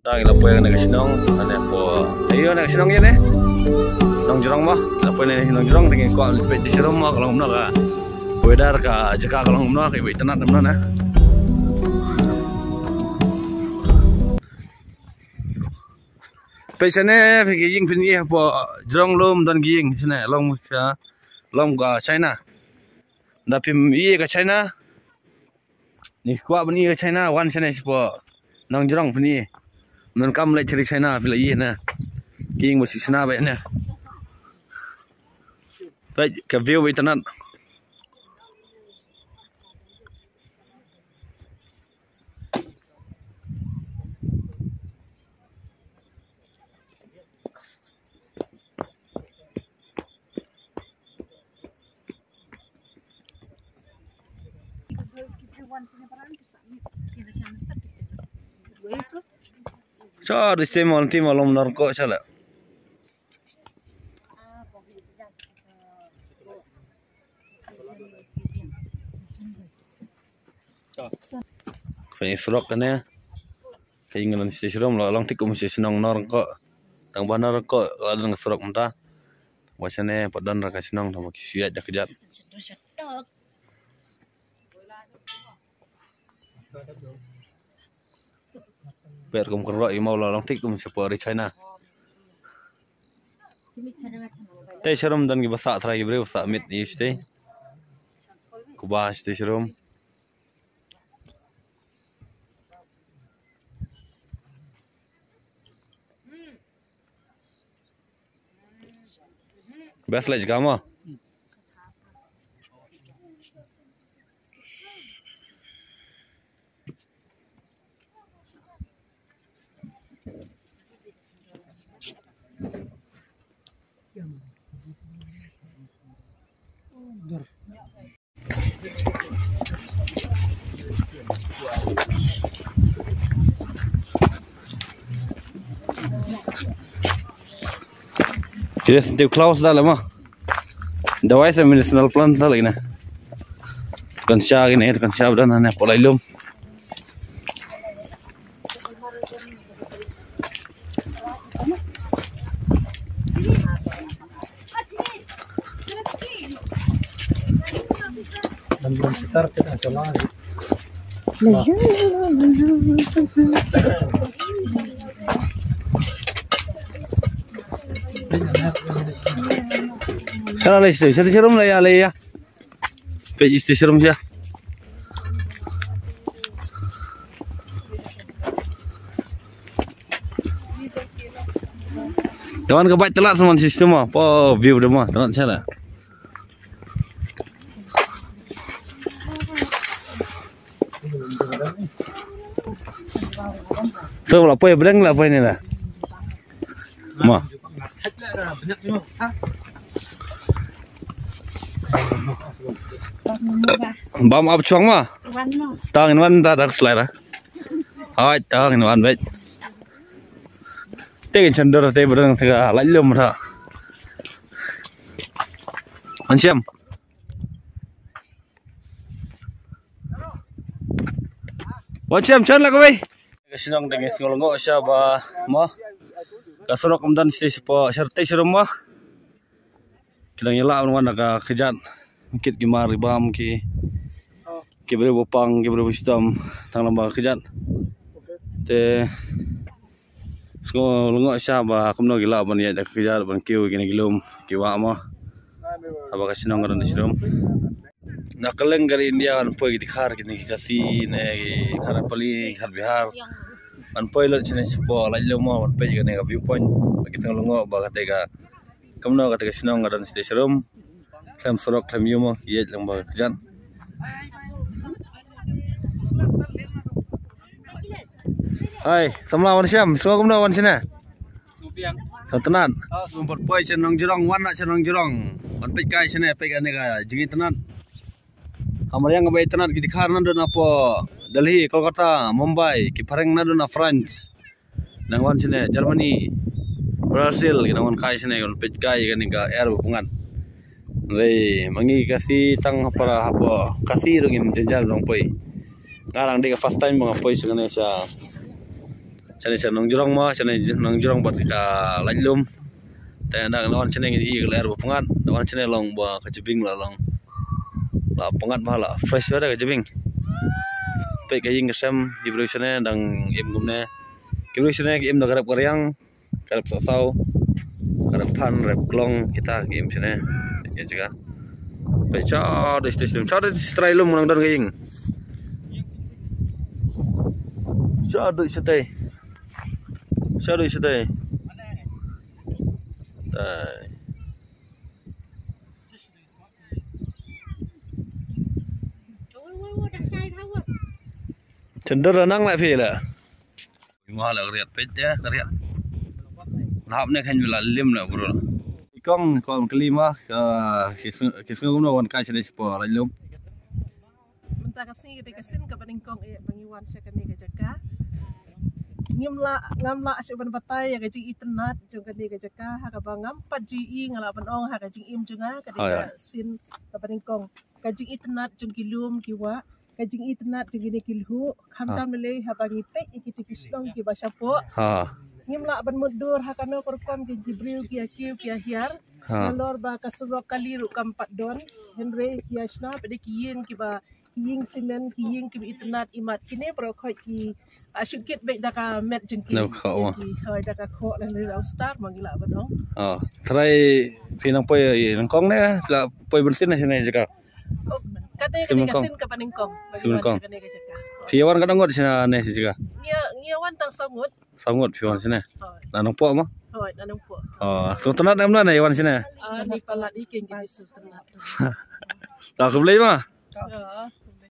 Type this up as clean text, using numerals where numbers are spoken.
Tang la poy na kasinong ane po. Ayo na kasinong yan eh. Nong jorong mo. La poy na nong jorong dengan ko pe di serum mo kalau umno ka. Wedar ka jaka kalau umno ka ibu tenat umno na. Pe sene pergi jing pini po jorong lom dan giing sene long ka China. Dapim iye ka China. Ni kuat beni ka China wan sene po nong jorong pini. Men kam le cari China pila iye na. Giing musi sena baik na. Baik ke view internet. So, di sini tim malam narko salah. Kaya surok kan ya. Kaya ngalan si serum lah, lang tikum si senang narko. Tang banar narko, ada surok mentah. Macamnya padan raka senang sama kisiat jakjat. Biar kamu kerja mau lang tikum separi China. Teh serum dan kita sak terakhir beri sak mit isti. Kubas teh serum. Best lagi kamu. Kita sentuh close dah lama. Dawai saya medicinal plant dah lagi na. Kan siapa ini? Kan siapa dah nanya pola ilmu. Dan belum sekitar kita coba. Sana lagi sih, serum lah ya. Pej serum sih. Kawan kebaik telat semua sistem apa view demo telat salah. So apa ya berang lah apa ini lah. Ma. Bam apa cuang mah? Tangin wan tak ada selera. Hai tangin wan baik. Tekin cendera teh berang tega lalu merah. Ansiam. Ansiam cendera kau baik. Kesenang dengan ngolong siapa mah? Kasurok kemudian sepo sertai serumah. Kita nyala orang nak kejat. Mungkin gimana ribam ki beri bopang ki beri wisdom tang lambang kejat. Te ngolong siapa? Kamu gila ban ya kejat ban kiu gini gilum kiwa mah. Apa kesenang orang serum? Nak keleng dari India kan pergi dikhar gini kasih nih karena pali khar Bihar. An pilot sini sepo lalu mau an pergi ke viewpoint bagi tengah lungo bagat tega kamu nak kata kesenang ada di serum klem sorok klem yumo iya lang bagat jan. Hai, selamat siang. Semua kamu nak wan sini? Supiang. Tenan. Sumput poi cenong jerong wan nak cenong jerong. An pergi kai sini pergi ane ka jingi tenan. Kamar yang ngabai tenan di khar nan don apa Delhi, Kolkata, Mumbai, kipareng na don na France. Nangwan sini Germany, Brazil, nangwan kai sini on pej kai kan ka air bukungan. Rei mangi kasih tang para apa kasih rungin jenjal dong poi. Ngarang dia first time mga poi sa Indonesia. Chane nong jurong mah chane nong jurong bat ka lajlum. Ta nak lawan chane i ler pengat lawan chane long ba ka jebing la long. La pengat bah la fresh ada ka jebing. Pe ka ying kesem di bro chane dang im gumne. Ki bro chane im da garap karyang garap sau garap pan rep klong kita game chane ya juga. Pe cha de station cha de strailum nang dan ging. Cha de sitai. Cha de sitai. Tai. Cender nang lại phê là. Ngua là riết pet ya, riết. Nahap ne kan jula lim lah bro. Kong kelima kisung gumno wan kai sini sepo lajlum. Mentah kasih kasin ke peningkong bangiwan sekani ke jaka. Ngamla asyik batai ya kajing internet juga di kajaka hakabangam 4G ngalapan ong hakajing im juga kadika sin ke peningkong kajing internet jung kilum kiwa kajing internet jung gini kilhu kamtam lele habangi pek ikiti pistong ki basyapo ngimla ban mudur hakano korpam ki jibril ki akiu ki ahyar ngalor ba kasurok kali ru kampat don henry ki asna pede kiying ki ba kiying simen kiying ki internet imat kini prokhoi ki asyukit baik daka met jengki hoi daka kho lan le star mangila banong try pinang poi nangkong ne la poi bensin sini jaka kate kasin ka paningkong piawan kadang ngot sini ne jaka ngia wan tang sangut piawan sini nanong po mah hoi nanong po sultanat namna ne wan sini ni palat iking ki sultanat tak beli mah